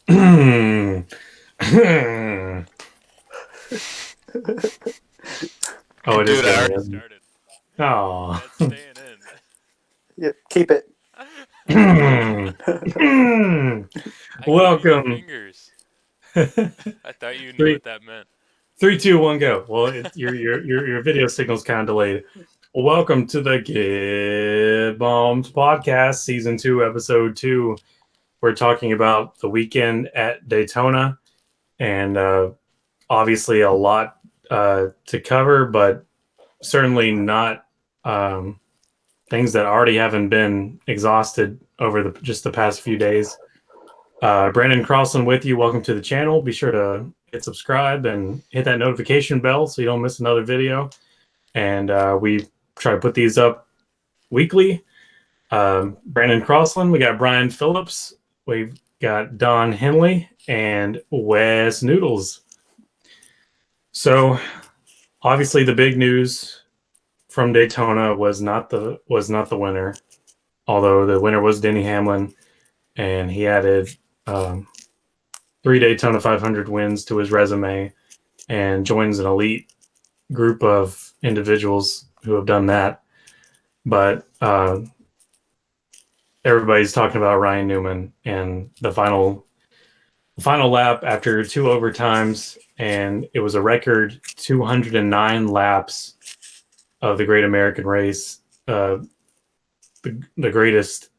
Oh, it is Dude, I getting already in. started. Oh. That's staying in. Yeah, keep it. I gave you the Welcome. fingers. Three, I thought you knew what that meant. three, two, one, go. Well, your video signal's kind of delayed. Welcome to the Kid Bombs podcast, season 2, episode 2. We're talking about the weekend at Daytona, and obviously a lot to cover, but certainly not things that already haven't been exhausted over just the past few days. Brandon Carlson with you. Welcome to the channel. Be sure to hit subscribe and hit that notification bell so you don't miss another video. And we try to put these up weekly. Brandon Crossland, we got Brian Phillips, we've got Don Henley, and Wes Noodles. So obviously the big news from Daytona was not the winner, although the winner was Denny Hamlin, and he added 3 Daytona 500 wins to his resume and joins an elite group of individuals who have done that. But everybody's talking about Ryan Newman and the final lap after 2 overtimes, and it was a record 209 laps of the Great American Race, the greatest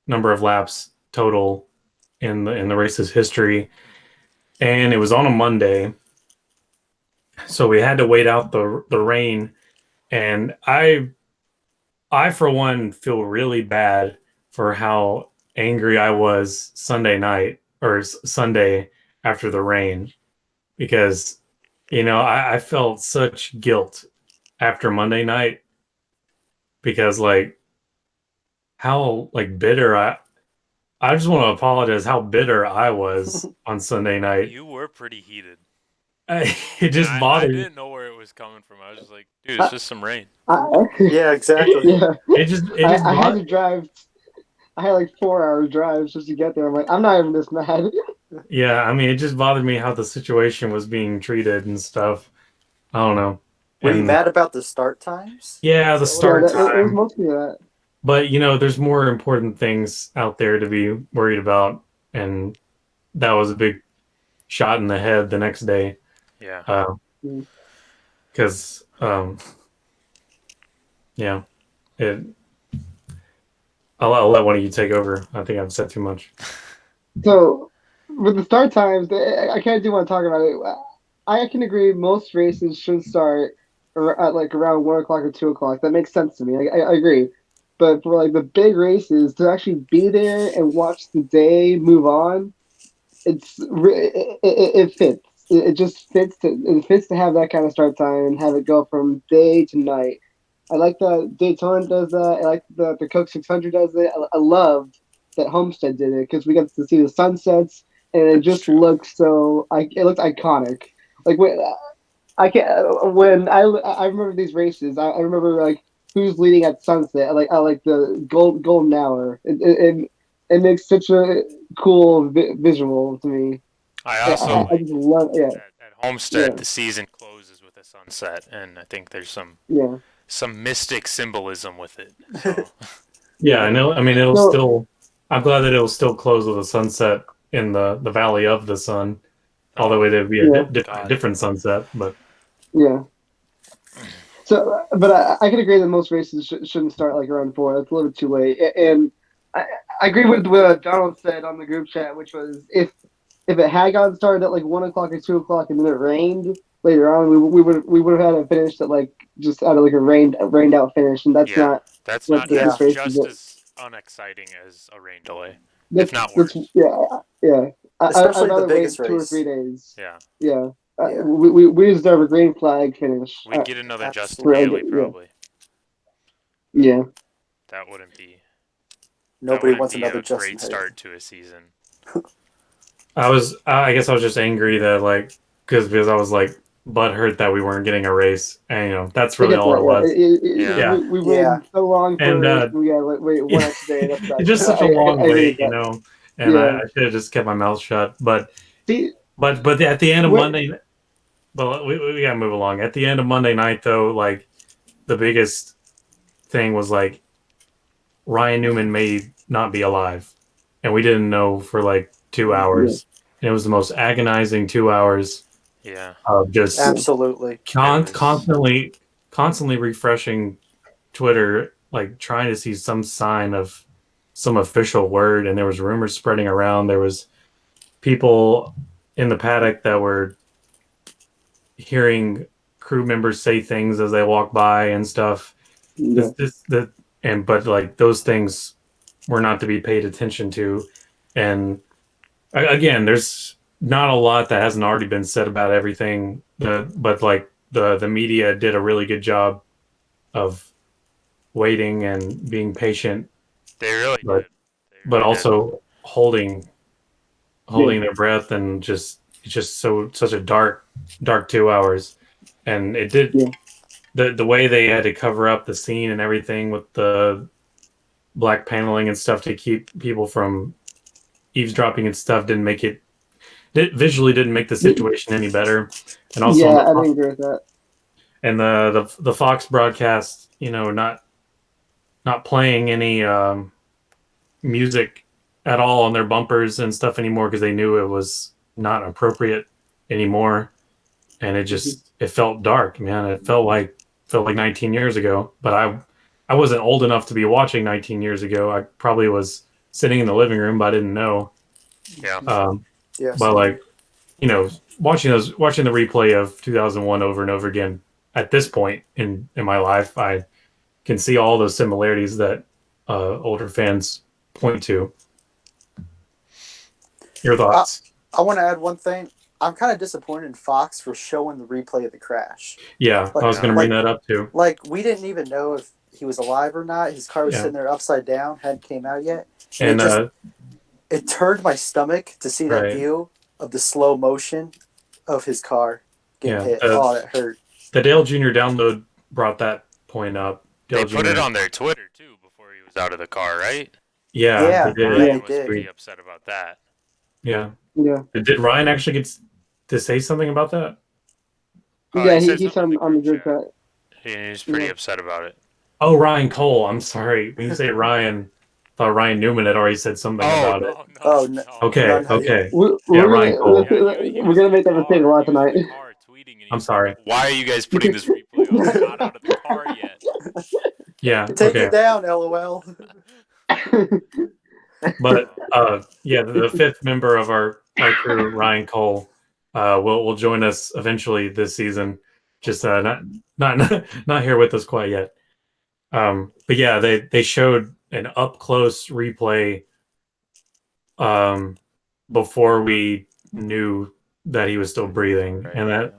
number of laps total in the race's history. And it was on a Monday, so we had to wait out the rain. And I for one feel really bad for how angry I was Sunday night or Sunday after the rain, because I felt such guilt after Monday night, because how bitter I just want to apologize how bitter I was on Sunday night. You were pretty heated. It just bothered I me. didn't know where it was coming from. I was just like, dude, it's just some rain. Yeah, exactly. Yeah, It just I had to drive. I had like 4 hour drives just to get there. I'm like, I'm not even this mad. Yeah, I mean, it just bothered me how the situation was being treated and stuff. I don't know. Were you And mad about the start times? yeah, the start It was time. mostly that. But there's more important things out there to be worried about, and that was a big shot in the head the next day. Yeah. Because yeah, I'll let one of you take over. I think I've said too much. So with the start times, I kind of do want to talk about it. I can agree most races should start at like around 1 o'clock or 2 o'clock. That makes sense to me. I agree. But for like the big races, to actually be there and watch the day move on, it fits. It just fits to have that kind of start time and have it go from day to night. I like that Daytona does that. I like that the Coke 600 does it. I love that Homestead did it because we got to see the sunsets and it just looks it looked iconic. Like when I remember these races, I remember like who's leading at sunset. I like the golden hour. It makes such a cool visual to me. I also I just love at Homestead, yeah. the season closes with a sunset, and I think there's Yeah. some mystic symbolism with it. So. Yeah, I know. I mean, I'm glad that it'll still close with a sunset in the Valley of the Sun. Although it'd be a different sunset, but yeah. So, but I can agree that most races shouldn't start like around 4. That's a little bit too late. And I agree with what Donald said on the group chat, which was if it had gotten started at like 1 o'clock or 2 o'clock and then it rained later on, we would have had it finished at like just out of like a rained out finish, and that's not that's what not this race is. Just as unexciting as a rain delay, if not worse. Yeah. Especially I'd rather the biggest wait 2 or race. 3 days. Yeah. We deserve a green flag finish. We'd get another Justin absolutely. Haley probably. Yeah. That wouldn't be. Nobody wants be another a Justin great Haley. start to a season. I guess I was just angry that because I was butthurt that we weren't getting a race, and that's really all it was. We waited so long for and a race. We gotta wait one extra day. It's just such a long wait, and Yeah. I should have just kept my mouth shut. But See, at the end of What- Monday, but we gotta move along. At the end of Monday night, though, like the biggest thing was like Ryan Newman may not be alive, and we didn't know for like 2 hours. And it was the most agonizing 2 hours Yeah. of just Absolutely. constantly refreshing Twitter, like trying to see some sign of some official word. And there was rumors spreading around. There was people in the paddock that were hearing crew members say things as they walk by and stuff. yeah. But like those things were not to be paid attention to. And again, there's not a lot that hasn't already been said about everything. But like the media did a really good job of waiting and being patient, They really but did. They but really also holding their breath, and it's just such a dark 2 hours. And it did Yeah. the way they had to cover up the scene and everything with the black paneling and stuff to keep people from eavesdropping and stuff didn't make it visually didn't make the situation any better. And also Yeah, I didn't agree with that. and the Fox broadcast, not playing any music at all on their bumpers and stuff anymore because they knew it was not appropriate anymore. And it just it felt dark, man. It felt like 19 years ago. But I wasn't old enough to be watching 19 years ago. I probably was sitting in the living room, but I didn't know. Yeah. Yes. But like, watching the replay of 2001 over and over again at this point in my life, I can see all those similarities that older fans point to. Your thoughts? I want to add one thing. I'm kind of disappointed in Fox for showing the replay of the crash. Yeah, I was going to bring that up too. Like, we didn't even know if he was alive or not. His car was sitting there upside down, hadn't came out yet. And it turned my stomach to see that view of the slow motion of his car getting hit. That hurt. The Dale Jr. download brought that point up. They put it on their Twitter too before he was out of the car, right? Yeah, they did. Ryan was pretty upset about that. Yeah. Yeah. Did Ryan actually get to say something about that? Yeah, he said on the group chat. He's pretty upset about it. Oh, Ryan Cole. I'm sorry. When you say Ryan, I thought Ryan Newman had already said something about it. No. Okay. Ryan Cole. We're going to make that mistake a lot tonight. I'm sorry. Why are you guys putting this replay on? We're not out of the car yet. Yeah. Take it down, LOL. But the fifth member of our crew, Ryan Cole, will join us eventually this season. Just not here with us quite yet. But yeah, they showed an up close replay before we knew that he was still breathing, and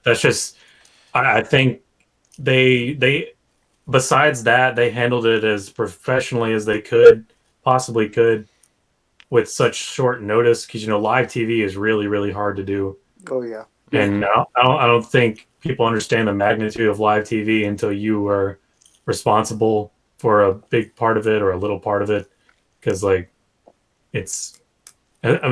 that's just I think they besides that they handled it as professionally as they possibly could with such short notice, because live TV is really, really hard to do. Oh yeah. And I don't think people understand the magnitude of live TV until you are responsible for a big part of it or a little part of it, because I've done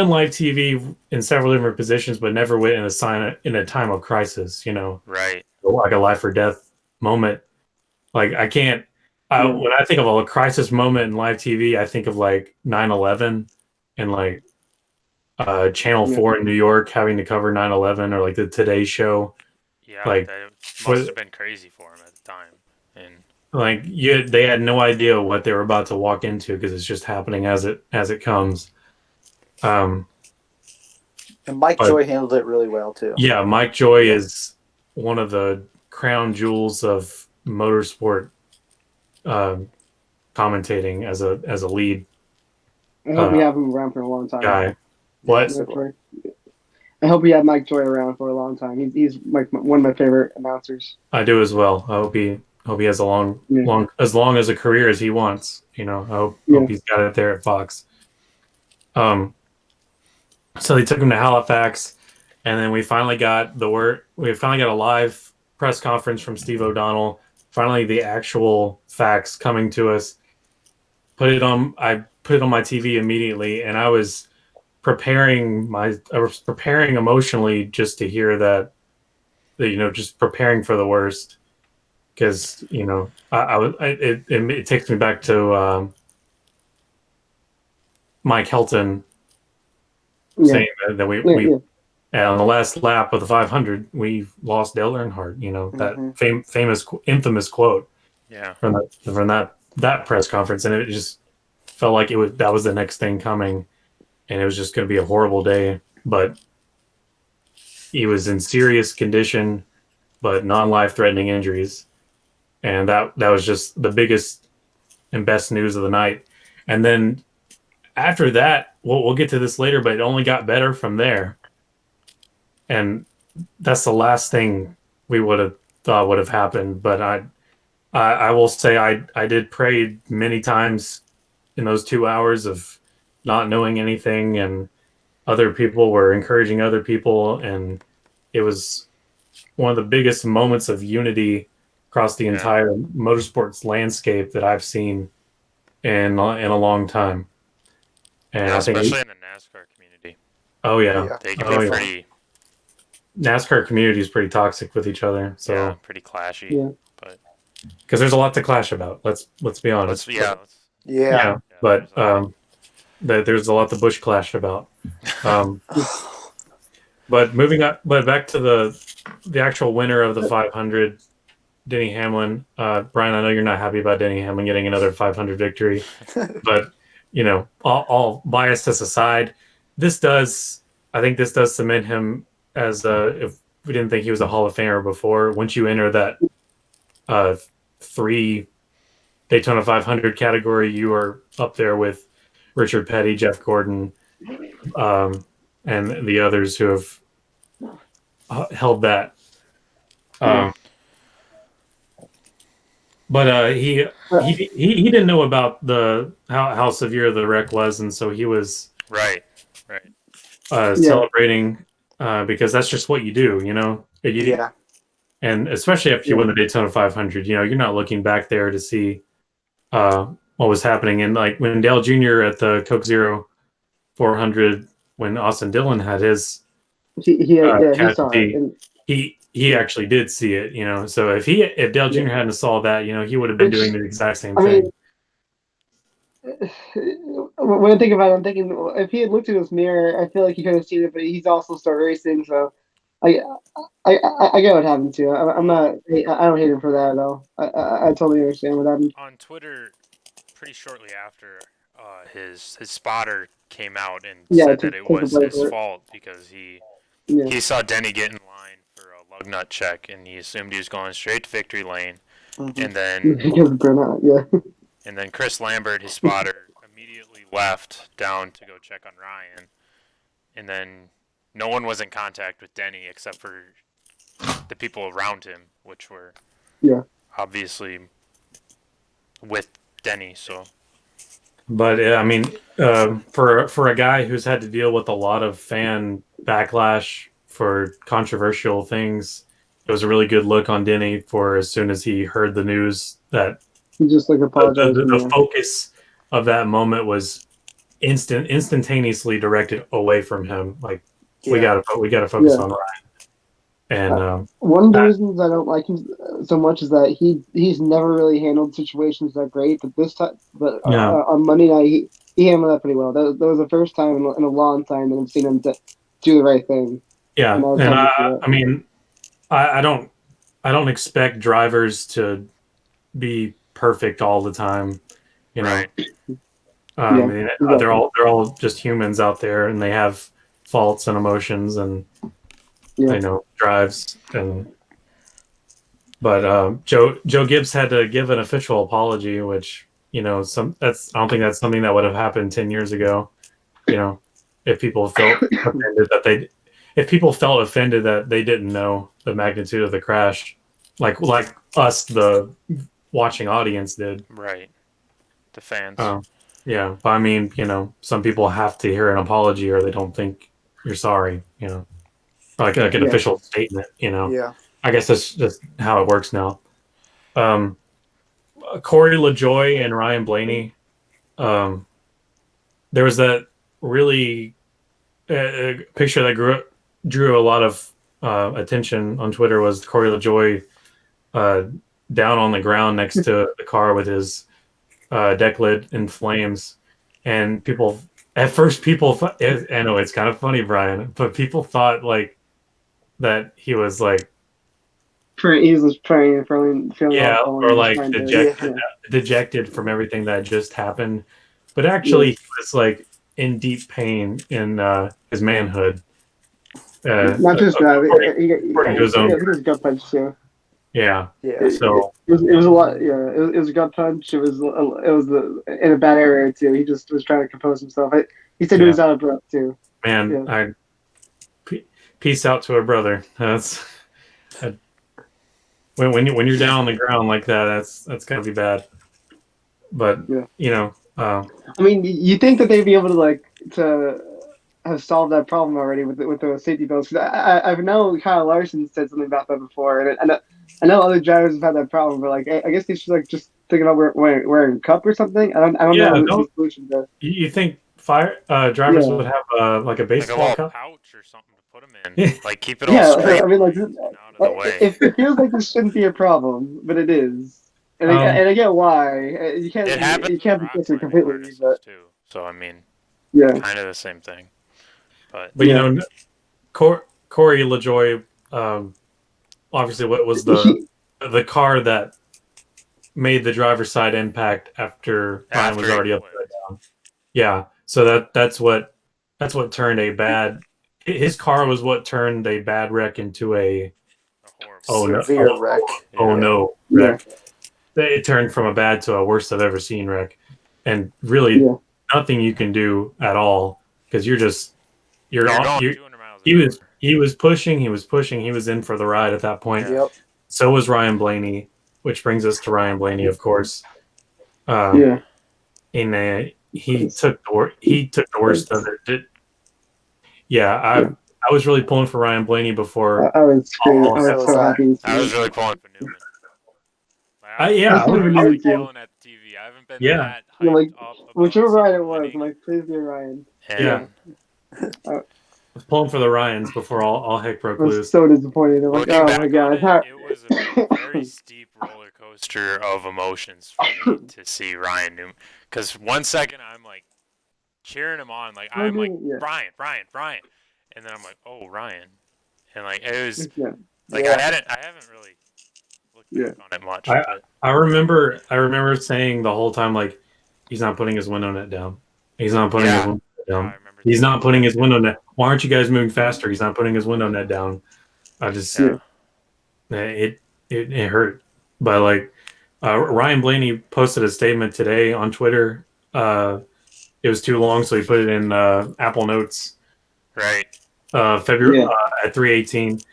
live TV in several different positions, but never in a time of crisis, Right. like a life or death moment. Like I can't. When I think of a crisis moment in live TV, I think of like 9/11 and like Channel 4 in New York having to cover 9/11, or like the Today Show. Yeah, that must have been crazy for him at the time. And like they had no idea what they were about to walk into, because it's just happening as it comes. And Mike Joy handled it really well too. Yeah, Mike Joy is one of the crown jewels of motorsport commentating as a lead. I hope we have him around for a long time. Guy. What? I hope we have Mike Joy around for a long time. He's like one of my favorite announcers. I do as well. I hope he has a long as long as a career as he wants. I hope he's got it there at Fox. So they took him to Halifax, and then we finally got a live press conference from Steve O'Donnell. Finally, the actual facts coming to us. Put it on. I put it on my TV immediately, and I was preparing emotionally just to hear that just preparing for the worst, because it takes me back to Mike Helton saying that we on the last lap of the 500 we lost Dale Earnhardt. That famous infamous quote from that press conference, and it just felt like that was the next thing coming, and it was just going to be a horrible day. But he was in serious condition, but non-life-threatening injuries, and that was just the biggest and best news of the night. And then after that, we'll get to this later, but it only got better from there. And that's the last thing we would have thought would have happened. But I will say I did pray many times in those 2 hours of not knowing anything, and other people were encouraging other people, and it was one of the biggest moments of unity across the entire motorsports landscape that I've seen in a long time. And I think especially in the NASCAR community. Oh yeah, they can be pretty. NASCAR community is pretty toxic with each other, so pretty clashy. Yeah. But because there's a lot to clash about. Let's be honest. But there's a lot to bush clash about. But moving on, but back to the actual winner of the 500, Denny Hamlin. Brian, I know you're not happy about Denny Hamlin getting another 500 victory, but all biases aside, I think this does cement him as if we didn't think he was a Hall of Famer before. Once you enter that 3 Daytona 500 category, you are up there with Richard Petty, Jeff Gordon, and the others who have held that. But he didn't know about how severe the wreck was, and so he was celebrating because that's just what you do, And especially after you win the Daytona 500, you're not looking back there to see what was happening. And like when Dale Jr. at the Coke Zero 400, when Austin Dillon had his he saw it. He actually did see it, So if Dale Jr. hadn't saw that, he would have been doing the exact same thing. When I think about it, I'm thinking if he had looked in his mirror, I feel like he could have seen it, but he's also started racing, so I get what happened to you. I don't hate him for that at all. I totally understand what happened. On Twitter, pretty shortly after, his spotter came out and said that it was his fault because he saw Denny get in line for a lug nut check, and he assumed he was going straight to victory lane, and then and then Chris Lambert, his spotter, immediately left down to go check on Ryan, and then no one was in contact with Denny except for the people around him, which were obviously with Denny. So, but I mean, for a guy who's had to deal with a lot of fan backlash for controversial things, it was a really good look on Denny for as soon as he heard the news that he just apologized. The focus of that moment was instantaneously directed away from him. Like we gotta focus on Ryan. And one of the reasons I don't like him so much is that he's never really handled situations that great. But this time, on Monday night, he handled that pretty well. That was the first time in a long time that I've seen him do the right thing. Yeah, I mean, I don't expect drivers to be perfect all the time, Right. They're all just humans out there, and they have faults and emotions and drives. But Joe Gibbs had to give an official apology, which I don't think that's something that would have happened 10 years ago. If people felt offended that they didn't know the magnitude of the crash, like us, the watching audience did. Right. The fans. Yeah. But I mean, some people have to hear an apology or they don't think you're sorry, like an official statement, Yeah. I guess that's just how it works now. Corey LaJoie and Ryan Blaney, there was that really picture that drew a lot of attention on Twitter was Corey LaJoie down on the ground next to the car with his deck lid in flames, and people at first I know it's kind of funny, Brian, but people thought like that he was like he was praying, feeling awful, or like dejected from everything that just happened, but actually he was like in deep pain in his manhood. Not just that, according to his own. I think it was gut punch too. Yeah. So it was a lot. Yeah, it was a gut punch. It was in a bad area too. He just was trying to compose himself. He said he was out of breath too. Man, peace out to a brother. That's when you're down on the ground like that. That's gotta be bad. But you know, I mean, you think that they'd be able to have solved that problem already with the safety belts? I know Kyle Larson said something about that before, and I know other drivers have had that problem, but like I guess they should like just think about wearing a cup or something. I don't know the solution there. You think drivers would have like a baseball like a cup pouch or something to put them in, like keep it all straight. I mean, like out of the way. It feels like this shouldn't be a problem, but it is. And I get why. You can't be fixing completely, but too. So I mean, kind of the same thing. But you know, Corey LaJoie, obviously, what was the car that made the driver's side impact after Ryan was already upside down? Yeah, so that's what turned a bad. His car was what turned a bad wreck into a severe wreck. Wreck. It turned from a bad to a worst I've ever seen wreck, and really nothing you can do at all because you're on. He was pushing. He was in for the ride at that point. Yep. So was Ryan Blaney, which brings us to Ryan Blaney, of course. And he took the worst of it. I was really pulling for Ryan Blaney before. I was so happy. I was really pulling for Newman. I was yelling at the TV. I haven't been that hyped up. Whichever Ryan it was, I'm like, please be Ryan. I was pulling for the Ryans before all heck broke loose. I was so disappointed. I'm like, oh my god. It was a very steep roller coaster of emotions for me to see Ryan Newman. Because 1 second I'm like cheering him on, like I'm like Ryan, and then I'm like, oh Ryan, and like it was like I haven't really looked back on it much. I remember saying the whole time like he's not putting his window net down. He's not putting his window net down. He's not putting his window net. Why aren't you guys moving faster? He's not putting his window net down. I just it hurt. But like Ryan Blaney posted a statement today on Twitter. It was too long, so he put it in Apple Notes. Right. February at 3:18.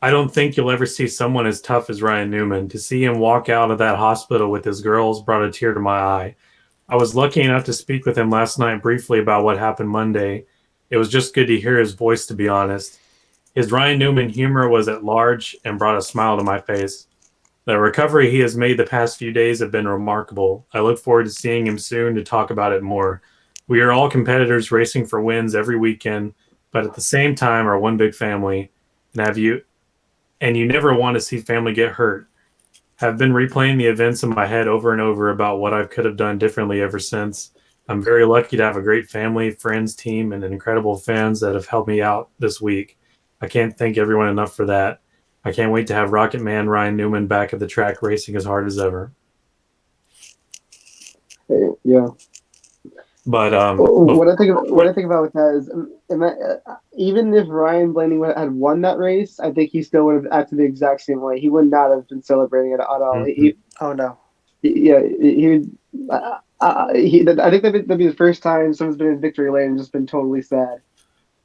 I don't think you'll ever see someone as tough as Ryan Newman. To see him walk out of that hospital with his girls brought a tear to my eye. I was lucky enough to speak with him last night briefly about what happened Monday. It was just good to hear his voice, to be honest. His Ryan Newman humor was at large and brought a smile to my face. The recovery he has made the past few days have been remarkable. I look forward to seeing him soon to talk about it more. We are all competitors racing for wins every weekend, but at the same time are one big family. And you never want to see family get hurt. Have been replaying the events in my head over and over about what I could have done differently ever since. I'm very lucky to have a great family, friends, team, and incredible fans that have helped me out this week. I can't thank everyone enough for that. I can't wait to have Rocket Man Ryan Newman back at the track racing as hard as ever. Yeah. But what I think about with that is, even if Ryan Blaney had won that race, I think he still would have acted the exact same way. He would not have been celebrating it at all. I think that'd be the first time someone's been in victory lane and just been totally sad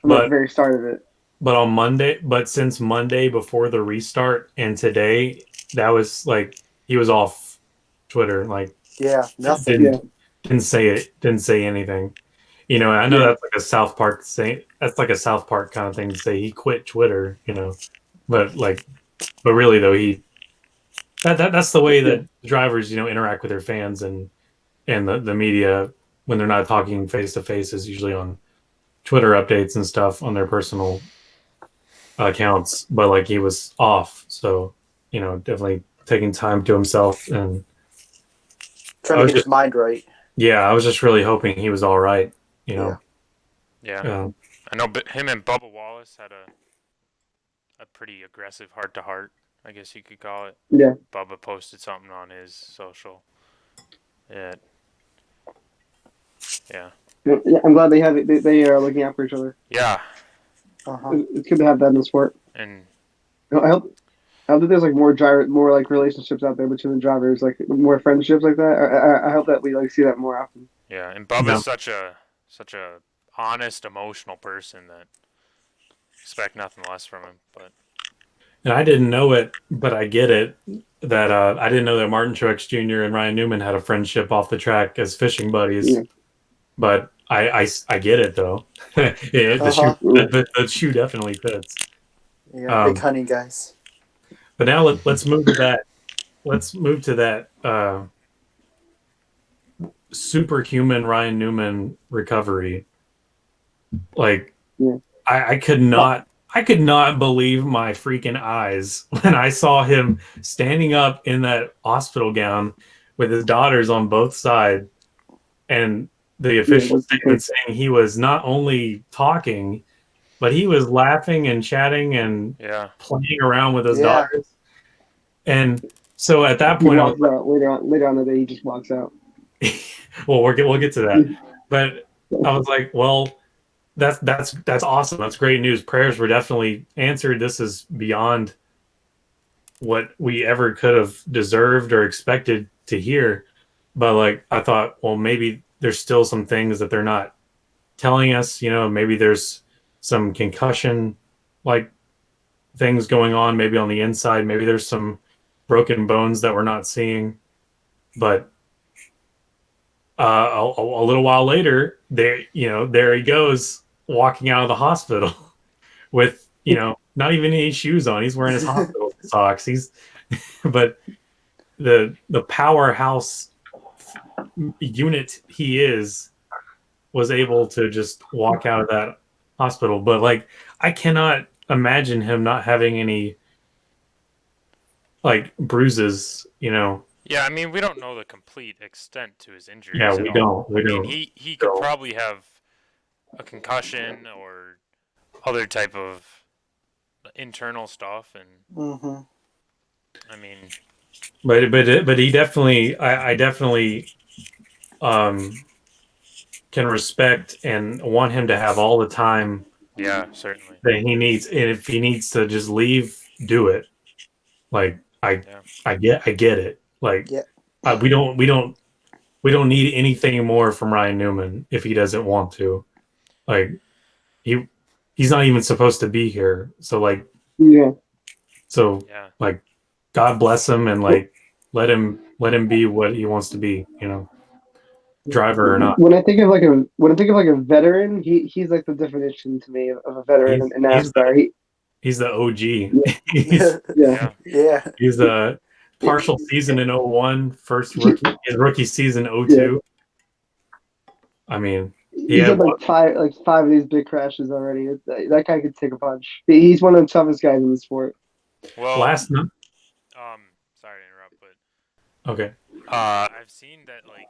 from the very start of it. But since Monday before the restart and today, that was like he was off Twitter. Like nothing. Didn't say anything. You know, I know that's like a South Park kind of thing to say. He quit Twitter. You know, but really though that's the way that drivers interact with their fans and the media when they're not talking face to face is usually on Twitter updates and stuff on their personal accounts, but like he was off, so definitely taking time to himself and trying to get his mind right. Yeah, I was just really hoping he was all right. Yeah. I know, but him and Bubba Wallace had a pretty aggressive heart-to-heart, I guess you could call it. Yeah. Bubba posted something on his social. Yeah. I'm glad they have it. They are looking out for each other. Yeah. It's good to have that in the sport. And I hope that there's like more like relationships out there between the drivers, like more friendships like that. I hope that we like see that more often. Yeah, and Bubba's such a honest, emotional person that expect nothing less from him. But and I didn't know it, but I get it. That I didn't know that Martin Truex Jr. and Ryan Newman had a friendship off the track as fishing buddies. Yeah. But I get it though. The shoe definitely fits. Yeah, big hunting guys. But now let's move to that. Let's move to that superhuman Ryan Newman recovery. Like, I could not believe my freaking eyes when I saw him standing up in that hospital gown with his daughters on both sides, and the official statement saying he was not only talking, but he was laughing and chatting and playing around with his daughters. And so at that point, later on the day, he just walks out. Well, we'll get to that. But I was like, well, that's awesome. That's great news. Prayers were definitely answered. This is beyond what we ever could have deserved or expected to hear. But like, I thought, well, maybe there's still some things that they're not telling us. Maybe there's some concussion like things going on, maybe on the inside. Maybe there's some broken bones that we're not seeing. But a little while later, there he goes walking out of the hospital with not even any shoes on. He's wearing his hospital socks. But the powerhouse unit he was able to just walk out of that hospital. But like, I cannot imagine him not having any like bruises. Yeah, I mean, we don't know the complete extent to his injuries. Yeah, we don't. I mean, he could probably have a concussion or other type of internal stuff, and I mean, but he definitely, I definitely can respect and want him to have all the time. Yeah, certainly. That he needs, and if he needs to just leave, do it. Like I get it. Like we don't need anything more from Ryan Newman if he doesn't want to. Like he's not even supposed to be here. So like like God bless him and like let him be what he wants to be. Driver or not. When I think of like a veteran, he's like the definition to me of a veteran in NASCAR. He's the OG. He's the partial season in 01, his rookie season 02. I mean, he's had like five of these big crashes already. That guy could take a punch. He's one of the toughest guys in the sport. Well, last night. Sorry to interrupt, but okay. I've seen that like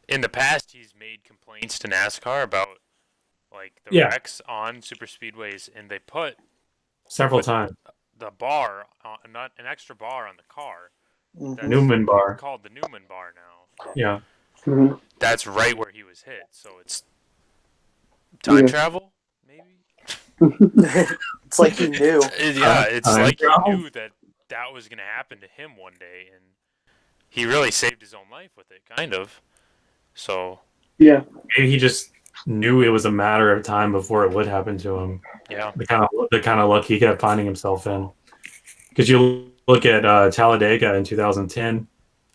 in the past he's made complaints to NASCAR about like the wrecks on super speedways, and they put several times the bar, not an extra bar on the car. Newman bar. Called the Newman bar now. Yeah. Mm-hmm. That's right where he was hit. So it's time travel, maybe. It's like he knew. It's like he knew that was going to happen to him one day, and he really saved his own life with it, kind of. So maybe he just knew it was a matter of time before it would happen to him. Yeah, the kind of luck he kept finding himself in. Because you look at Talladega in 2010,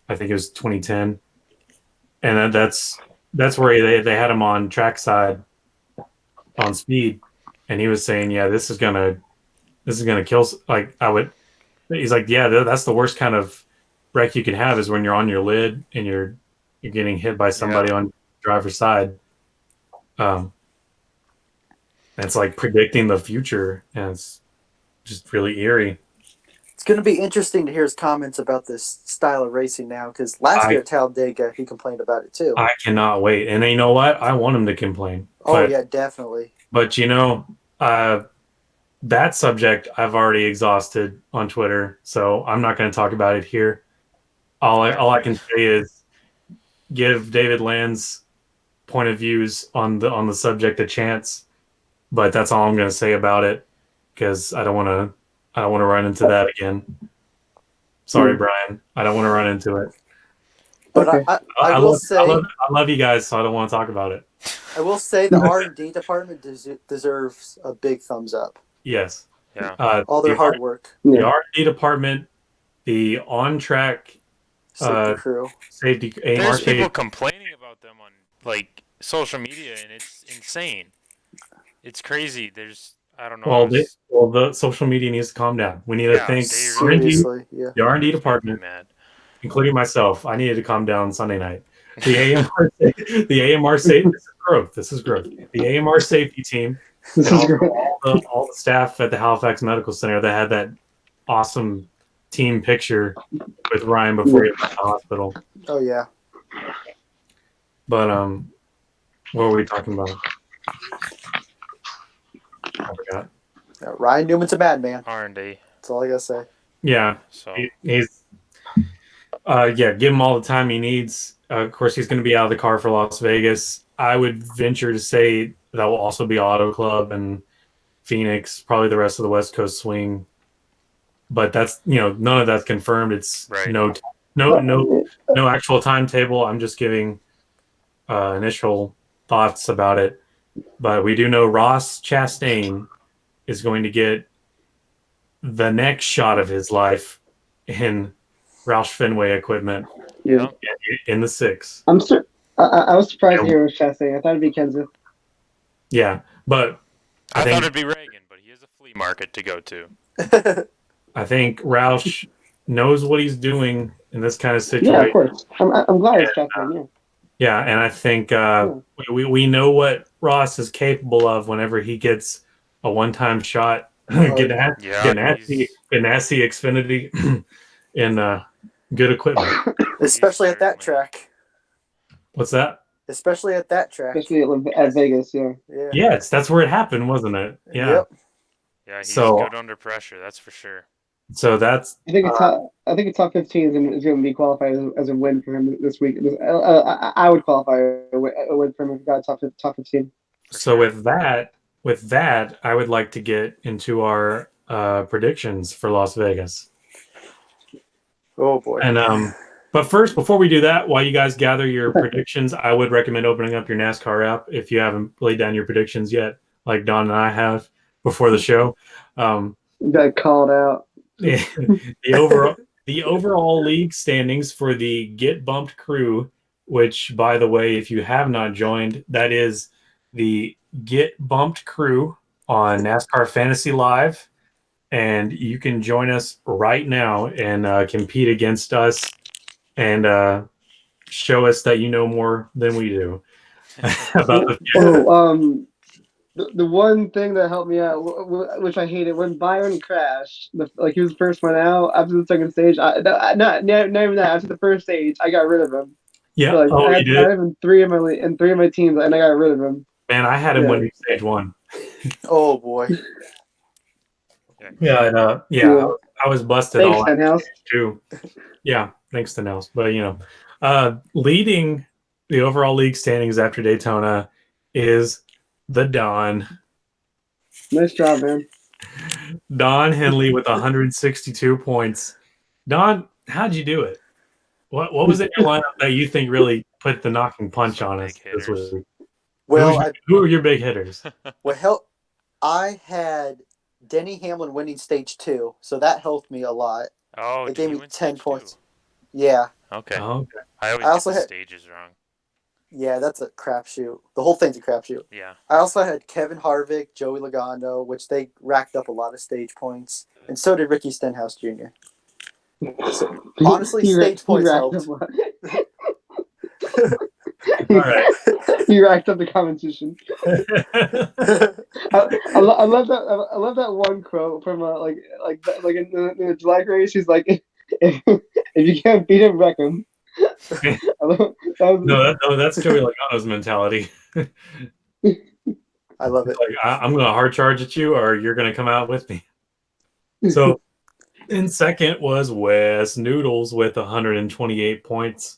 I think it was 2010, and that's where they had him on trackside on speed, and he was saying, "Yeah, this is gonna kill." Like he's like, "Yeah, that's the worst kind of wreck you can have is when you're on your lid and you're getting hit by somebody on driver's side. It's like predicting the future, and it's just really eerie. It's going to be interesting to hear his comments about this style of racing now, because last year at Talladega, he complained about it too. I cannot wait. And you know what? I want him to complain. Yeah, definitely. But, that subject I've already exhausted on Twitter, so I'm not going to talk about it here. All I can say is give David Land's point of views on the subject a chance, but that's all I'm going to say about it, because I don't want to run into that again. Sorry, Brian. I don't want to run into it. But I will say I love you guys, so I don't want to talk about it. I will say the R&D department deserves a big thumbs up. Yes. Yeah. All their hard work. The R&D department, the on-track safety crew, safety. There's people complaining about them on like social media, and it's insane. It's crazy. I don't know. Well, the social media needs to calm down. We need to think seriously. The R&D department, including myself, I needed to calm down Sunday night. The AMR safety. This is growth. The AMR safety team. All the staff at the Halifax Medical Center that had that awesome team picture with Ryan before he went to the hospital. Oh yeah. But what were we talking about? I forgot. Ryan Newman's a madman. R&D. That's all I gotta say. Yeah. So he's give him all the time he needs. Of course, he's going to be out of the car for Las Vegas. I would venture to say that will also be Auto Club and Phoenix, probably the rest of the West Coast swing. But that's none of that's confirmed. It's no actual timetable. I'm just giving initial thoughts about it. But we do know Ross Chastain is going to get the next shot of his life in Roush Fenway equipment. Yeah. In the 6. I was surprised to hear it was Chastain. I thought it'd be Kenseth. Yeah, but I thought it'd be Reagan, but he has a flea market to go to. I think Roush knows what he's doing in this kind of situation. Yeah, of course. I'm glad it's Chastain. Yeah, and I think we know what Ross is capable of whenever he gets a one-time shot. Ganassi Xfinity in good equipment. Especially at that track. What's that? Especially at that track. Especially at Vegas, yeah. Yes, that's where it happened, wasn't it? Yeah. Yep. Yeah, he's good under pressure, that's for sure. So that's. I think a top 15 is going to be qualified as a win for him this week. I would qualify a win for him if he got top 15. So with that, I would like to get into our predictions for Las Vegas. Oh boy! And but first, before we do that, while you guys gather your predictions, I would recommend opening up your NASCAR app if you haven't laid down your predictions yet, like Don and I have before the show. You got called out. The overall league standings for the Get Bumped crew, which, by the way, if you have not joined, that is the Get Bumped crew on NASCAR Fantasy Live, and you can join us right now and compete against us and show us that you know more than we do about the future. The one thing that helped me out, which I hated, when Byron crashed, he was the first one out after the second stage. Not even that. After the first stage, I got rid of him. Yeah, so I had him in three of my teams, and I got rid of him. Man, I had him winning stage 1. Oh boy. Yeah, I was busted. Thanks, Stenhouse. Too. Yeah, thanks, Stenhouse. But leading the overall league standings after Daytona is the Don. Nice job, man. Don Henley with 162 points. Don, how'd you do it? What was it in your lineup that you think really put the knocking punch on us this week? Well, who are your big hitters? Well, I had Denny Hamlin winning stage 2, so that helped me a lot. Oh, it gave me 10 points. Yeah. Okay. Oh, okay. I always get the stages wrong. Yeah, that's a crapshoot. The whole thing's a crapshoot. Yeah. I also had Kevin Harvick, Joey Logano, which they racked up a lot of stage points, and so did Ricky Stenhouse Jr. So, honestly, stage points helped. right. You racked up the competition. I love that. I love that one quote from like in the July race. He's like, if you can't beat him, wreck him. No, that's Joey Logano's mentality. I love it. Like, I'm going to hard charge at you, or you're going to come out with me. So, in second was Wes Noodles with 128 points.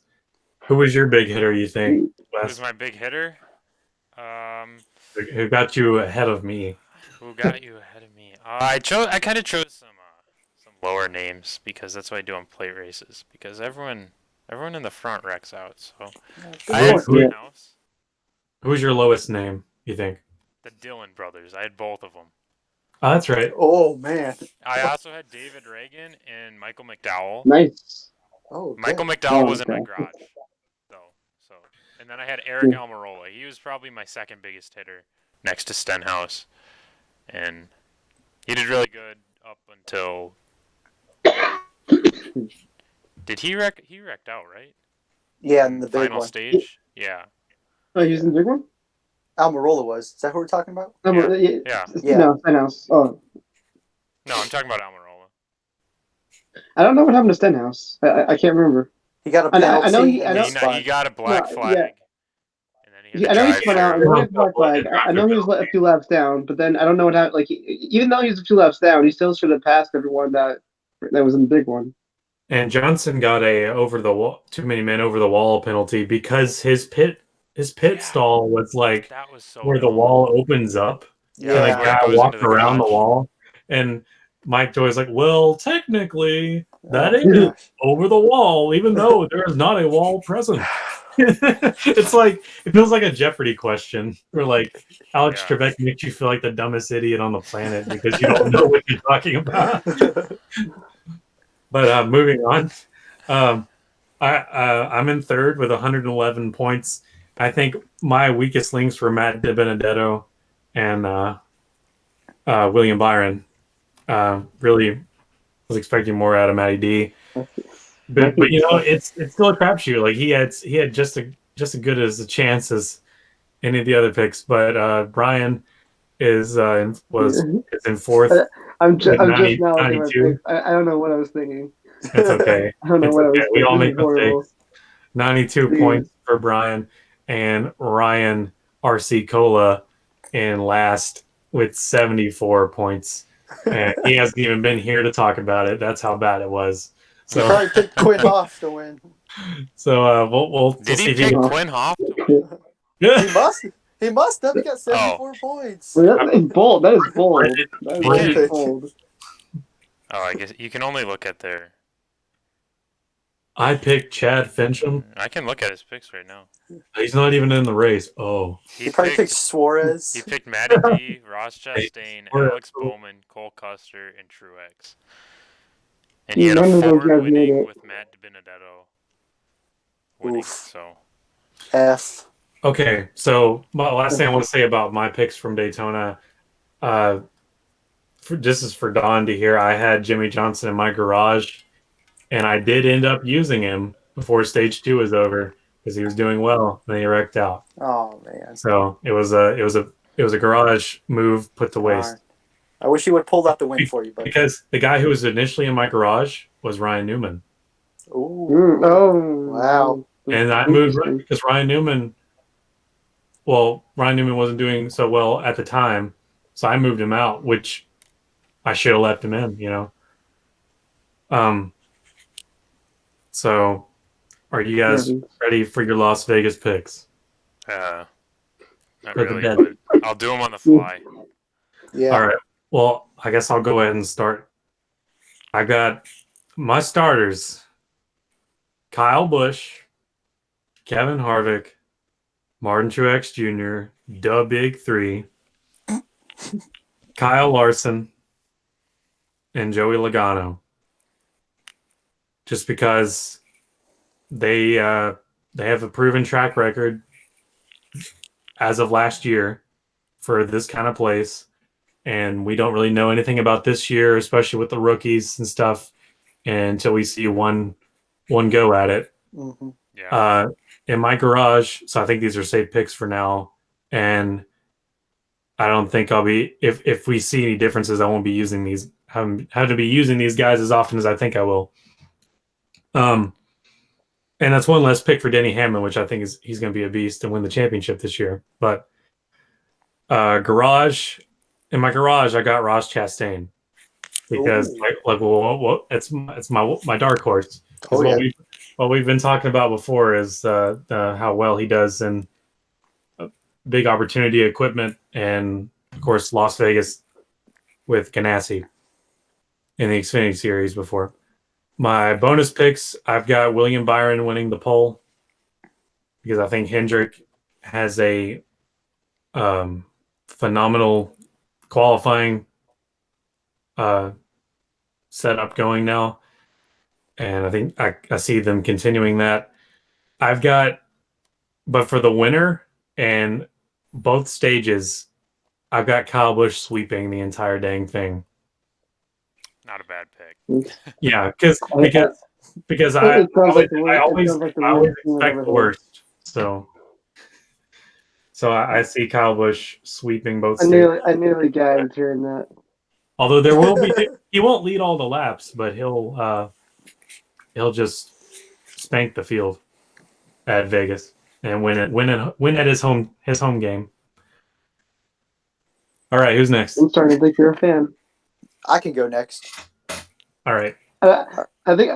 Who was your big hitter, you think, Wes? Who's my big hitter? Who got you ahead of me? Who got you ahead of me? I kind of chose some lower names because that's what I do on plate races. Because everyone in the front wrecks out. So I had House. Who's your lowest name, you think? The Dillon brothers. I had both of them. Oh, that's right. Oh man. I also had David Reagan and Michael McDowell. Nice. Oh. Michael McDowell was in my garage, though. So, and then I had Eric Almirola. He was probably my second biggest hitter, next to Stenhouse, and he did really good up until. Did he wreck? He wrecked out, right? Yeah, in the big final one. stage. Yeah. Oh, he's in the big one. Almirola was. Is that who we're talking about? Yeah. No, Stenhouse. Oh. No, I'm talking about Almirola. I don't know what happened to Stenhouse. I can't remember. He got a penalty. I know he got a black flag. Yeah. And then he I know he spun out. I know he had a black flag. I know he was a few laps down, but then I don't know what happened. Like, even though he was a few laps down, he still should have passed everyone that was in the big one. And Johnson got a too many men over the wall penalty because his pit stall was like that was so where the wall opens up. Yeah. And the guy walked around the wall. And Mike Joy's like, well, technically, that is over the wall, even though there is not a wall present. It's like, it feels like a Jeopardy question where like Alex Trebek makes you feel like the dumbest idiot on the planet because you don't know what you're talking about. But moving on, I'm in third with 111 points. I think my weakest links were Matt DiBenedetto and William Byron. Really was expecting more out of Matty D, but you know it's still a crapshoot. Like he had just as good as a chance as any of the other picks. But Brian is in fourth. I'm just now looking at my picks. I don't know what I was thinking. It's okay. I don't know what I was thinking. We all make mistakes. 92 points for Brian, and Ryan RC Cola in last with 74 points. And he hasn't even been here to talk about it. That's how bad it was. So he probably picked Quinn Hoff to win. So we'll did see he pick Quinn Hoff to win? He must have. He got 74 points. Well, that is bold. That is bold. That is bold. Oh, I guess you can only look at their. I picked Chad Fincham. I can look at his picks right now. He's not even in the race. Oh. He probably picked Suarez. He picked Matty D, Ross Chastain, Alex Bowman, Cole Custer, and Truex. And he had a Ford winning with Matt DiBenedetto winning. So. F. Okay, so my last thing I want to say about my picks from Daytona, this is for Don to hear. I had Jimmy Johnson in my garage, and I did end up using him before stage 2 was over because he was doing well. Then he wrecked out. Oh man! So it was a garage move put to waste. I wish he would have pulled out the win for you, but because the guy who was initially in my garage was Ryan Newman. Ooh! Oh wow! And I moved because Ryan Newman wasn't doing so well at the time, so I moved him out, which I should have left him in, you know. So are you guys ready for your Las Vegas picks? Not really, but I'll do them on the fly. Yeah. All right. Well, I guess I'll go ahead and start. I got my starters: Kyle Busch, Kevin Harvick, Martin Truex Jr., the Big Three, Kyle Larson, and Joey Logano. Just because they have a proven track record as of last year for this kind of place, and we don't really know anything about this year, especially with the rookies and stuff, until we see one go at it. Mm-hmm. Yeah. In my garage, so I think these are safe picks for now, and I don't think I'll be if we see any differences, I won't be using these. Haven't to be using these guys as often as I think I will. And that's one less pick for Denny Hamlin, which I think he's going to be a beast and win the championship this year. But garage, in my garage, I got Ross Chastain because it's my dark horse. Because what we've been talking about before is how well he does in big opportunity equipment, and of course Las Vegas with Ganassi in the Xfinity Series before. My bonus picks, I've got William Byron winning the pole because I think Hendrick has a phenomenal qualifying setup going now, and I think I see them continuing that. I've got, but for the winner and both stages, I've got Kyle Busch sweeping the entire dang thing. Not a bad pick. Yeah, because I always expect the worst. So I see Kyle Busch sweeping both stages. I nearly gagged hearing that. Although there will be, he won't lead all the laps, but he'll just spank the field at Vegas and win at his home game. All right, who's next? I'm starting to think you're a fan. I can go next. All right. I think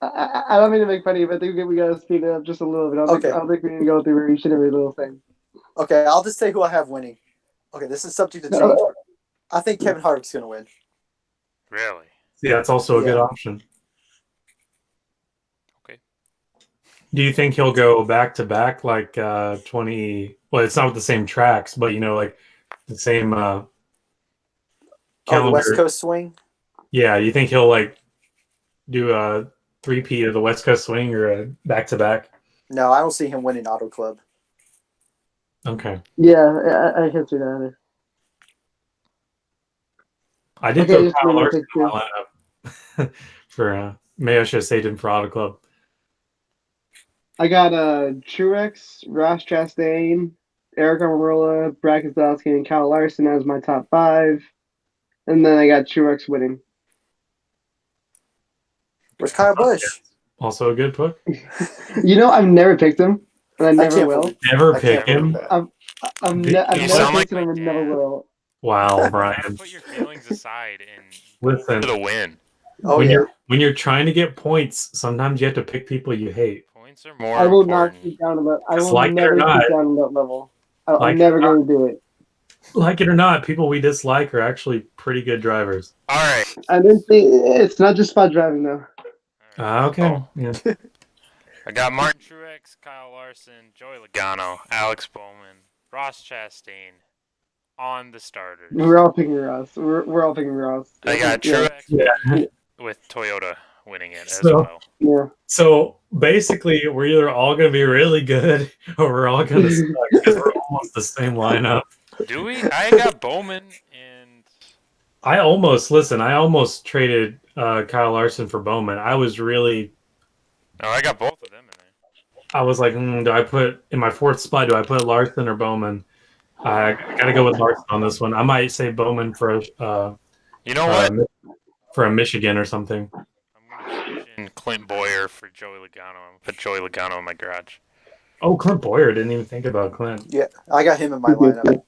I don't mean to make fun of you, but I think we got to speed it up just a little bit. I don't think we need to go through each and every little thing. Okay, I'll just say who I have winning. Okay, this is subject to change. I think Kevin Harvick's going to win. Really? Yeah, that's also a good option. Okay. Do you think he'll go back to back like 20? Well, it's not with the same tracks, but like the same calendar. The West Coast swing. Yeah, you think he'll like do a three-peat of the West Coast swing or a back-to-back? No, I don't see him winning Auto Club. Okay. Yeah, I can't see that either. I did throw Kyle Larson in my lineup for maybe I should have saved him for Auto Club. I got Truex, Ross Chastain, Eric Almirola, Brad Keselowski, and Kyle Larson as my top 5. And then I got Truex winning. Where's Kyle Busch? Also a good pick. I've never picked him, and I never will. Never pick him? I've never picked him and never will. Wow, Brian. You gotta put your feelings aside and listen to the win. When you're trying to get points, sometimes you have to pick people you hate. Points are more I will important. not keep down to that. I will never keep down to that level. I'm never going to do it. Like it or not, people we dislike are actually pretty good drivers. All right. I didn't think it's not just about driving though. Okay. Yeah. I got Martin Truex, Kyle Larson, Joey Logano, Alex Bowman, Ross Chastain on the starters. We're all picking Ross. We're all picking Ross. I got Truex with Toyota winning it as well. Yeah. So basically, we're either all going to be really good or we're all going to suck because we're almost the same lineup. Do we? I got Bowman and... I almost traded Kyle Larson for Bowman. I was really... No, I got both of them in there. I was like, do I put... In my 4th spot, do I put Larson or Bowman? I got to go with Larson on this one. I might say Bowman for... you know what? For a Michigan or something. I'm going to switch in Clint Boyer for Joey Logano. I'm going to put Joey Logano in my garage. Oh, Clint Boyer. Didn't even think about Clint. Yeah, I got him in my lineup.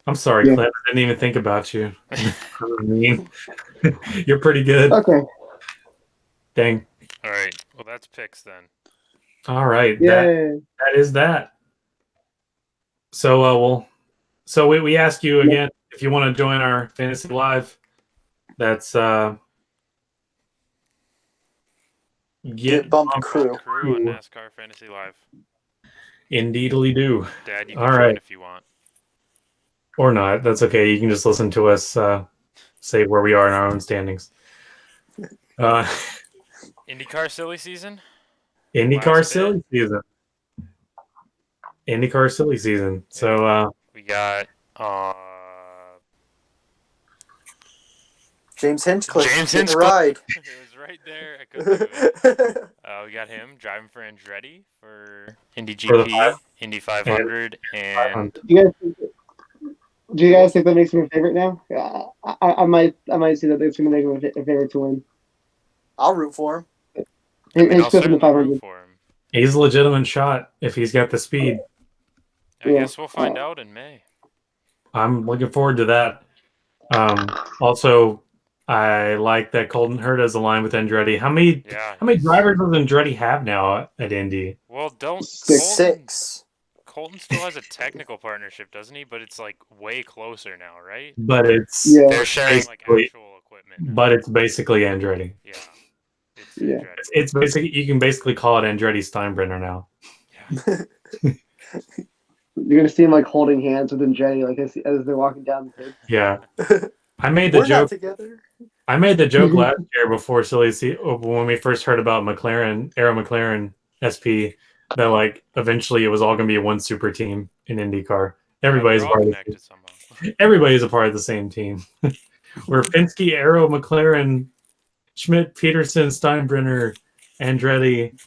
I'm sorry, Clint. I didn't even think about you. I mean, you're pretty good. Okay. Dang. All right. Well, that's picks then. All right. Yeah. That is that. So we ask you again if you want to join our Fantasy Live. That's Get Bumped Crew on NASCAR Fantasy Live. Indeedly do. Dad, you can join if you want. Or not. That's okay. You can just listen to us say where we are in our own standings. IndyCar silly season? IndyCar silly season. IndyCar silly season. So we got James Hinchcliffe. James Hinchcliffe. Ride. It was right there. I couldn't think of it. We got him driving for Andretti for Indy GP, Indy 500, and do you guys think that makes him a favorite now? I might see that it's going to make him a favorite to win. I'll root for him. I'll certainly root for him. He's a legitimate shot if he's got the speed. I guess we'll find out in May. I'm looking forward to that. Also, I like that Colton Herta is aligned with Andretti. How many drivers does Andretti have now at Indy? Well, six. Colton still has a technical partnership, doesn't he? But it's like way closer now, right? But it's they're sharing like actual equipment now. But it's basically Andretti. Yeah. It's basically, you can basically call it Andretti Steinbrenner now. Yeah. You're gonna see him like holding hands with Andretti, like as they're walking down the pit. Yeah. I made the joke. I made the joke last year before when we first heard about McLaren SP, that like eventually it was all gonna be one super team in IndyCar. Everybody's a part of the same team. Where Penske, Arrow, McLaren, Schmidt, Peterson, Steinbrenner, Andretti,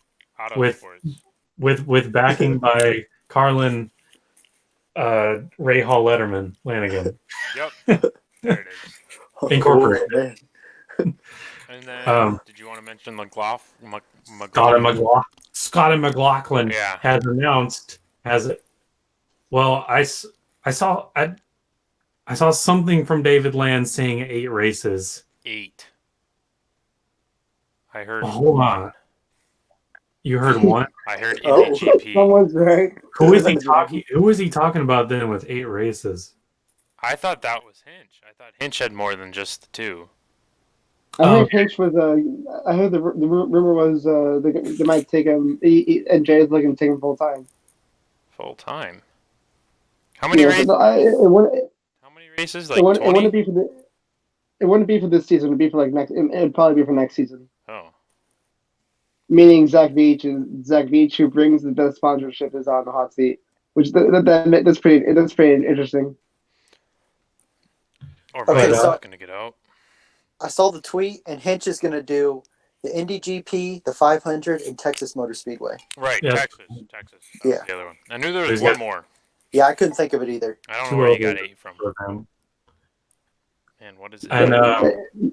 with backing by Carlin, Ray Hall, Letterman, Lanigan. Yep, there it is. Incorporated. And then, did you want to mention Scott McLaughlin has announced Well, I saw something from David Land saying 8 races. 8. I heard. Hold on. You heard 1? I heard GP. Someone's right. Who is he talking about then with 8 races? I thought that was Hinch. I thought Hinch had more than just the 2. I heard Hinch was. I heard the rumor was they might take him. And Jay's looking to take him full time. Full time. How many races? How many races? Like 20? It wouldn't be for this season. It'd be for like next. It'd probably be for next season. Oh. Meaning Zach Veach, who brings the best sponsorship, is on the hot seat, which that's pretty interesting. Or not going to get out. I saw the tweet, and Hinch is going to do the Indy GP, the 500, and Texas Motor Speedway. Right, yeah. Texas. That was the other one. I knew there was one more. Yeah, I couldn't think of it either. I don't know where you got 8 from. And what is it? And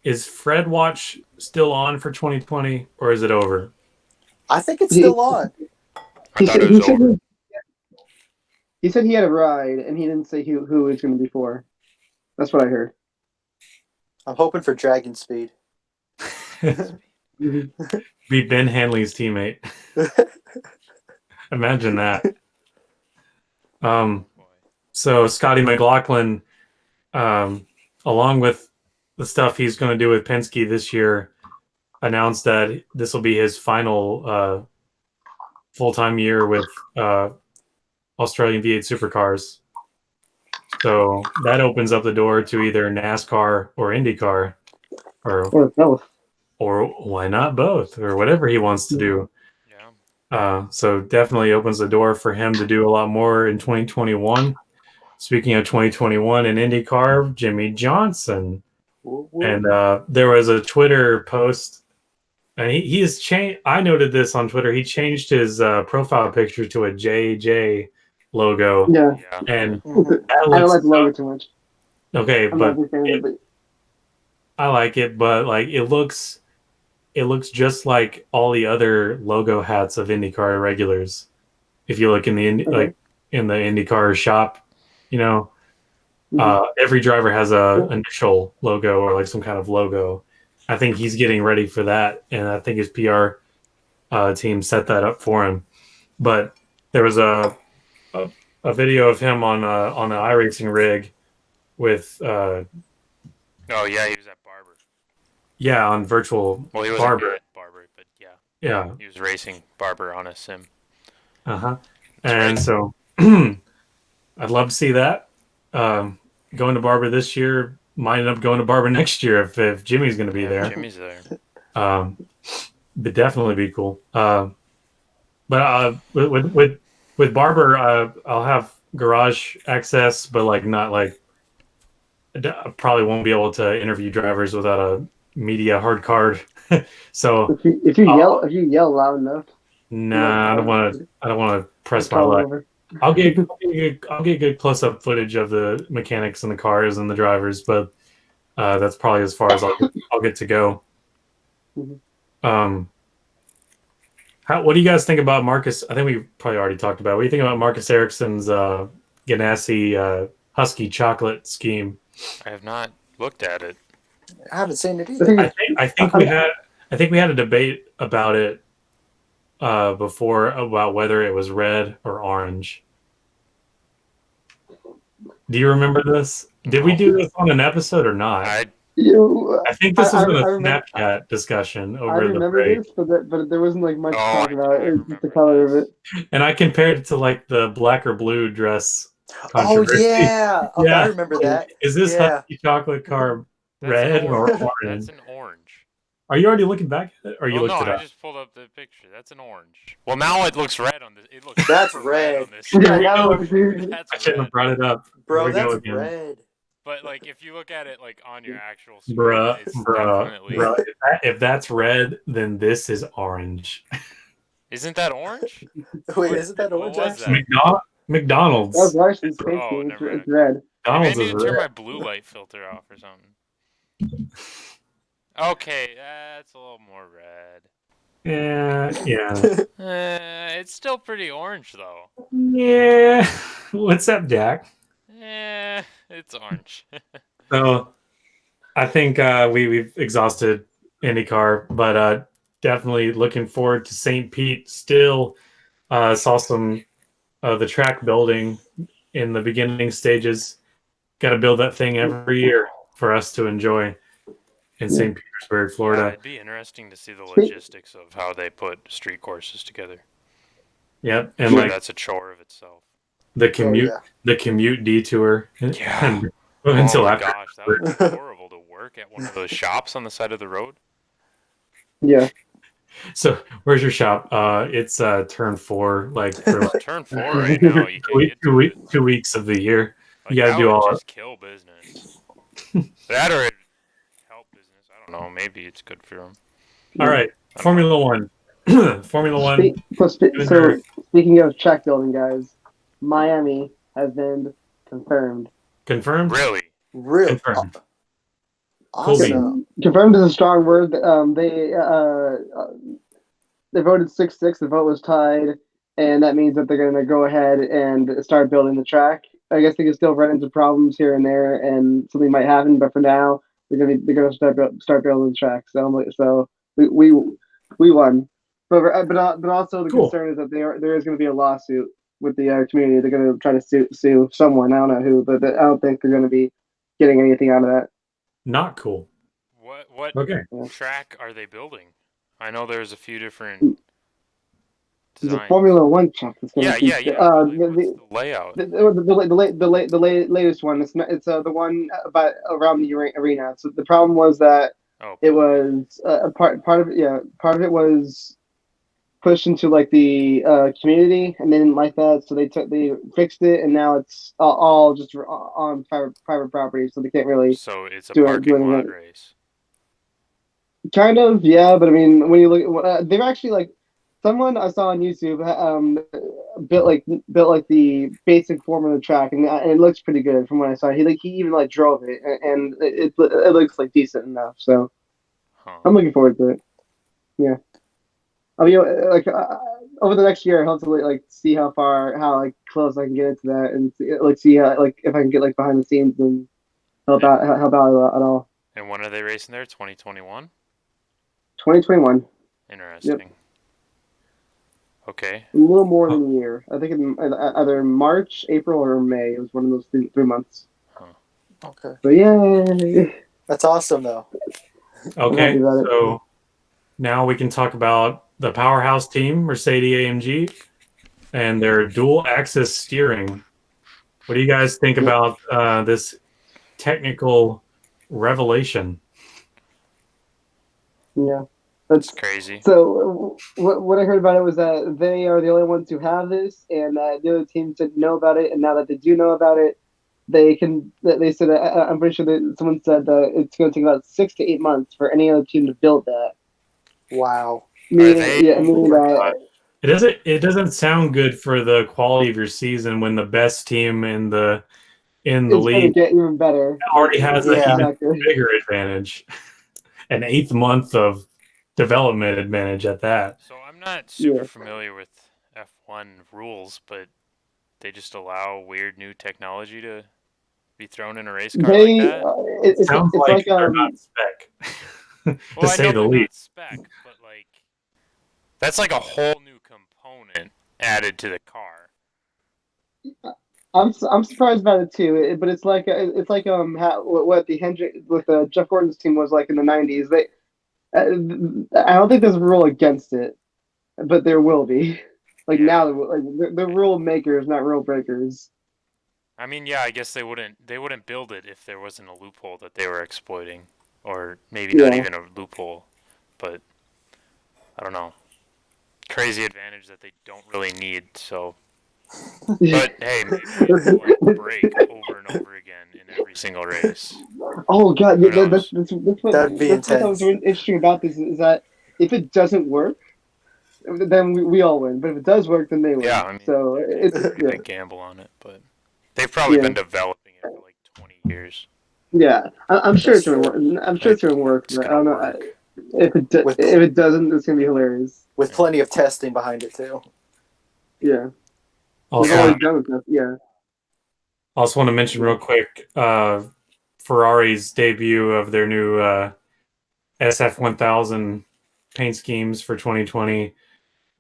is Fred Watch still on for 2020, or is it over? I think it's still on. I thought it was over. He said he had a ride, and he didn't say who it's going to be for. That's what I heard. I'm hoping for Dragon Speed. Be Ben Hanley's teammate. Imagine that. So Scotty McLaughlin, along with the stuff he's going to do with Penske this year, announced that this will be his final full-time year with Australian V8 Supercars. So that opens up the door to either NASCAR or IndyCar, or both, or why not both, or whatever he wants to do. So definitely opens the door for him to do a lot more in 2021. Speaking of 2021 in IndyCar, Jimmy Johnson. And there was a Twitter post, and he has changed. I noted this on Twitter. He changed his profile picture to a JJ logo. Yeah. And I don't like the logo too much. Okay, but I like it, but like it looks just like all the other logo hats of IndyCar regulars. If you look in the in the IndyCar shop, you know, every driver has a initial logo or like some kind of logo. I think he's getting ready for that, and I think his PR team set that up for him. But there was a video of him on an iRacing rig with. Oh yeah, he was at Barber. Yeah, on virtual. Well, he was Barber. at Barber, but yeah. Yeah. He was racing Barber on a sim. And so, I'd love to see that. Going to Barber this year, might end up going to Barber next year if Jimmy's going to be there. Jimmy's there. But definitely be cool. But with Barber, I'll have garage access, but like not like I probably won't be able to interview drivers without a media hard card. So if you yell loud enough, nah, I don't want to press my luck. I'll get good close up footage of the mechanics and the cars and the drivers, but that's probably as far as I'll get to go. Mm-hmm. What do you guys think about Marcus? I think we probably already talked about it. What do you think about Marcus Ericsson's Ganassi Husky chocolate scheme? I have not looked at it. I haven't seen it either. I think we had a debate about it before about whether it was red or orange. Do you remember this? Did we do this on an episode or not? I think this was in a Snapchat discussion over the break. This, but there wasn't like much talk about it. It was just the color of it. And I compared it to like the black or blue dress controversy. Oh yeah, I remember that. Is this Husky chocolate car red or orange? That's an orange. Are you already looking back at it, or you looked it up? I just pulled up the picture. That's an orange. Well, now it looks red on this. It looks that's red. On this. I shouldn't have brought it up, bro. That's red. But like, if you look at it like on your actual screen, it's definitely. If that's red, then this is orange. Isn't that orange? Wait, isn't that orange? McDonald's. That's Larson's it's red. McDonald's I need to turn my blue light filter off or something. Okay, that's a little more red. Yeah. It's still pretty orange though. Yeah. What's up, Jack? It's orange. So, I think we've exhausted IndyCar, but definitely looking forward to St. Pete. Still saw some the track building in the beginning stages. Got to build that thing every year for us to enjoy in St. Petersburg, Florida. It'd be interesting to see the logistics of how they put street courses together. Yep, and like that's a chore of itself. The commute detour. Yeah. Until after. Gosh, that would be horrible to work at one of those shops on the side of the road. Yeah. So where's your shop? It's turn 4, like for turn 4 right now. You can't 2 weeks of the year. Like, you got to do all. Just kill business. That or help business. I don't know. Maybe it's good for them. All right, Formula One. Formula One. So speaking of track building, guys, Miami has been confirmed. Confirmed? Really? Confirmed. Awesome. Confirmed is a strong word. They voted 6-6. The vote was tied, and that means that they're going to go ahead and start building the track. I guess they can still run into problems here and there, and something might happen. But for now, they're going to start building the track. So we won. But also the concern is that there is going to be a lawsuit with the community. They're going to try to sue someone. I don't know who, but I don't think they're going to be getting anything out of that. Not cool. What track are they building? I know there's a few different designs. There's a Formula One track. Yeah. The layout. The latest one. It's the one about around the arena. So the problem was that it was part of it was pushed into like the community, and they didn't like that, so they fixed it, and now it's all just on private property, so they can't really. So it's a parking lot race. Kind of, yeah, but I mean, when you look, they've actually like someone I saw on YouTube built like the basic form of the track, and it looks pretty good from what I saw. He even like drove it, and it looks like decent enough. So I'm looking forward to it. Yeah. I mean, like over the next year, hopefully, like see how close I can get into that, and see how if I can get behind the scenes and help out at all. And when are they racing there? 2021. 2021. Interesting. Yep. Okay. A little more than a year. I think either March, April, or May. It was one of those 3 months. Huh. Okay. But yeah. That's awesome, though. Okay, so now we can talk about the powerhouse team, Mercedes-AMG, and their dual-axis steering. What do you guys think about this technical revelation? Yeah, that's crazy. So what I heard about it was that they are the only ones who have this, and the other teams didn't know about it. And now that they do know about it, they said I'm pretty sure that someone said that it's going to take about 6 to 8 months for any other team to build that. Wow. It doesn't sound good for the quality of your season when the best team in the league get even better. Already has an even bigger advantage, an 8th month of development advantage at that. So I'm not super familiar with F1 rules, but they just allow weird new technology to be thrown in a race car like that. It sounds like they're not spec. To say the least. Not spec, but like that's like a whole new component added to the car. I'm surprised about it too, but it's like what the Hendrick with Jeff Gordon's team was like in the '90s. I don't think there's a rule against it, but there will be. Now, the rule makers, not rule breakers. I mean, yeah, I guess they wouldn't build it if there wasn't a loophole that they were exploiting, or maybe not even a loophole, but I don't know. Crazy advantage that they don't really need. So. But hey, maybe it'll break over and over again in every single race. Oh god, that's that'd be intense. What was really interesting about this is that if it doesn't work, then we all win. But if it does work, then they win. Yeah, I mean, so it's a gamble on it, but they've probably been developing it for like 20 years. Yeah, I'm sure it's gonna work. I'm sure it's gonna work. But I don't know if it doesn't, it's gonna be hilarious. With plenty of testing behind it too. Yeah. Also want to mention real quick Ferrari's debut of their new SF1000 paint schemes for 2020,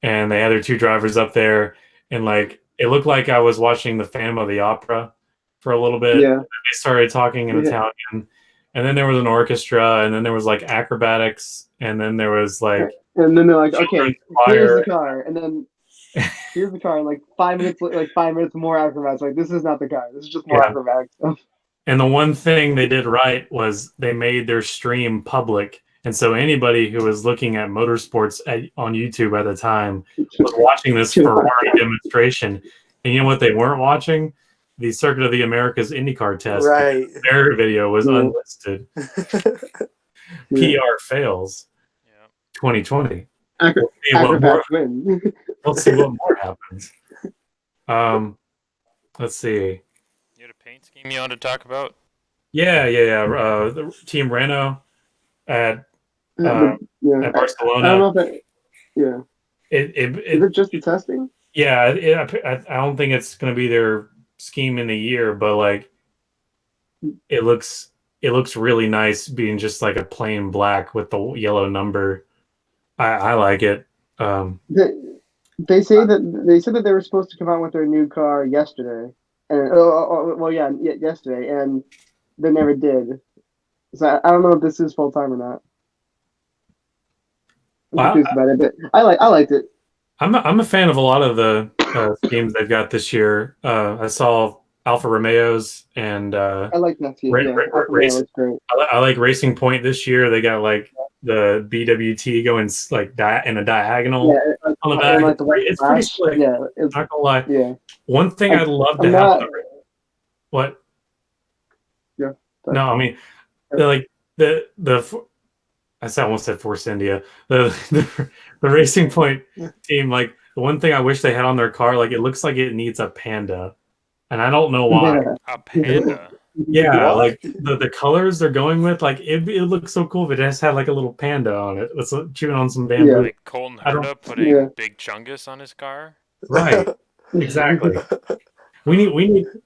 and they had their 2 drivers up there, and like it looked like I was watching the Phantom of the Opera for a little bit. Yeah. They started talking in Italian, and then there was an orchestra, and then there was like acrobatics, and then there was like and then they're like, okay, here's the car, and then here's the car, and like 5 minutes more acrobatics. Like, this is not the car. This is just more acrobatics. And the one thing they did right was they made their stream public. And so anybody who was looking at motorsports on YouTube at the time was watching this Ferrari demonstration. And you know what they weren't watching? The Circuit of the Americas IndyCar test. Right. Their video was unlisted. PR fails. 2020. We'll see what more happens. Let's see. You had a paint scheme you want to talk about? Yeah. The Team Renault at Barcelona. I don't know if is it just the testing? Yeah, I don't think it's going to be their scheme in the year, but like it looks really nice being just like a plain black with the yellow number. I like it. They said that they were supposed to come out with their new car yesterday, and yesterday, and they never did. So I don't know if this is full time or not. I'm confused about it, but I liked it. I'm a fan of a lot of the schemes they've got this year. I saw Alfa Romeo's, and I like that too. I like Racing Point this year. They got like the BWT going like in a diagonal on the back. It's pretty slick. Yeah, not gonna lie. Yeah. One thing I'd love to have. What? Yeah. No, I mean, like the I almost said Force India. The Racing Point team, like the one thing I wish they had on their car, like it looks like it needs a panda, and I don't know why. Yeah. A panda. Yeah, like the colors they're going with, like it looks so cool if it just had like a little panda on it. It's chewing on some bamboo. Yeah. Like Colton Herta putting Big Chungus on his car. Right. Exactly. we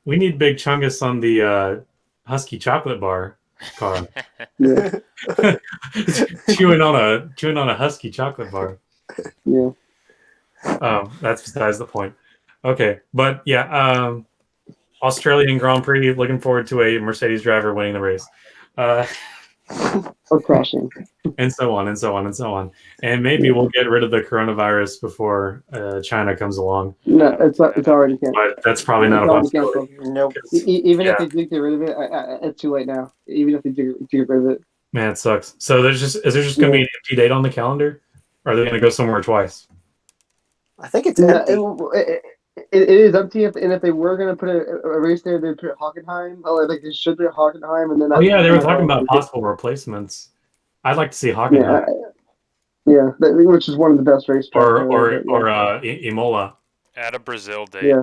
need Big Chungus on the Husky chocolate bar car. chewing on a Husky chocolate bar. Yeah. That's besides the point. Okay, but yeah, Australian Grand Prix. Looking forward to a Mercedes driver winning the race, or crashing, and so on and so on and so on. And maybe we'll get rid of the coronavirus before China comes along. No, it's already canceled. But that's probably not a possibility. Nope. Even if they do get rid of it, it's too late now. Even if they do get rid of it. Man, it sucks. So is there just going to be an empty date on the calendar? Or are they going to go somewhere twice? I think it's empty. it is up to you. And if they were going to put a race there, they'd put Hockenheim. Oh, like they should put Hockenheim, and then Oh yeah, they were talking about possible replacements. I'd like to see Hockenheim. Yeah, which is one of the best racetracks. Or Imola. At a Brazil date. Yeah.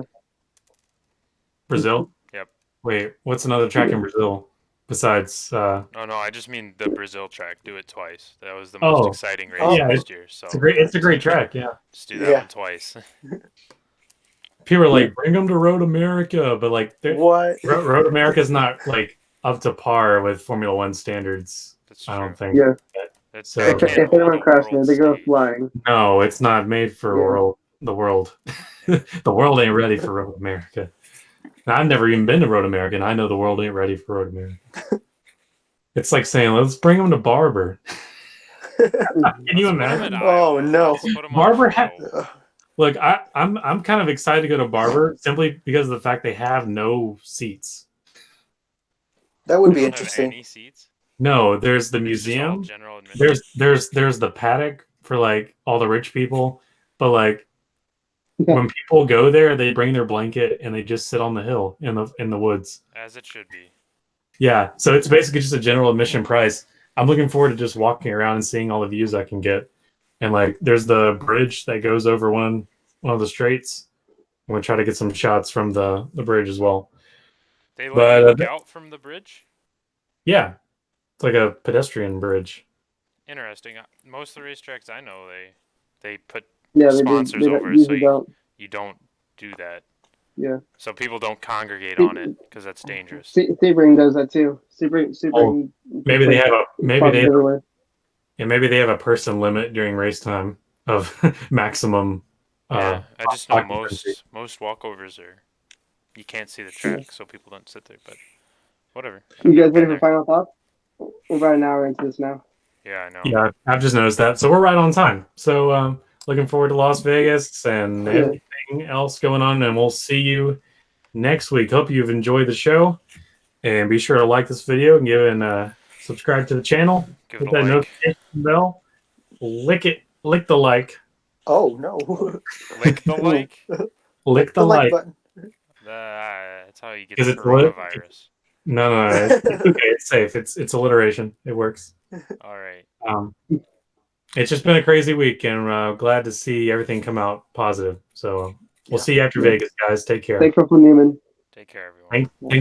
Brazil? Yep. Wait, what's another track in Brazil besides? Oh no, I just mean the Brazil track. Do it twice. That was the most exciting race last year. So it's a great track. Yeah. Just do that one twice. People are like, bring them to Road America, but like, what? Road America is not like up to par with Formula One standards. That's true. I don't think. Yeah. So if they don't crash there, they go flying. No, it's not made for the world. The world ain't ready for Road America. Now, I've never even been to Road America, and I know the world ain't ready for Road America. It's like saying, let's bring them to Barber. Can you imagine? Oh no, Barber had. Look, I'm kind of excited to go to Barber simply because of the fact they have no seats. That would be interesting. Any seats? No, there's the museum. There's the paddock for like all the rich people, but like when people go there, they bring their blanket and they just sit on the hill in the woods. As it should be. Yeah, so it's basically just a general admission price. I'm looking forward to just walking around and seeing all the views I can get. And like, there's the bridge that goes over one of the straights. I'm gonna try to get some shots from the bridge as well. They let you look out from the bridge? Yeah, it's like a pedestrian bridge. Interesting. Most of the racetracks I know, they put they sponsors over, so you don't do that. Yeah. So people don't congregate on it because that's dangerous. Sebring does that too. Sebring. Maybe they have a person limit during race time of maximum. I just know most walkovers you can't see the track, so people don't sit there. But whatever. You guys ready for final thoughts? We're about an hour into this now. Yeah, I know. Yeah, I've just noticed that. So we're right on time. So looking forward to Las Vegas and everything else going on, and we'll see you next week. Hope you've enjoyed the show, and be sure to like this video and subscribe to the channel. Hit that notification bell. Lick the like. Oh no! Lick the like. Lick the like button. That's how you get the coronavirus. No, it's okay. It's safe. It's alliteration. It works. All right. It's just been a crazy week, and glad to see everything come out positive. So we'll see you after Vegas, guys. Take care. Thanks for Newman. Take care, everyone. Thank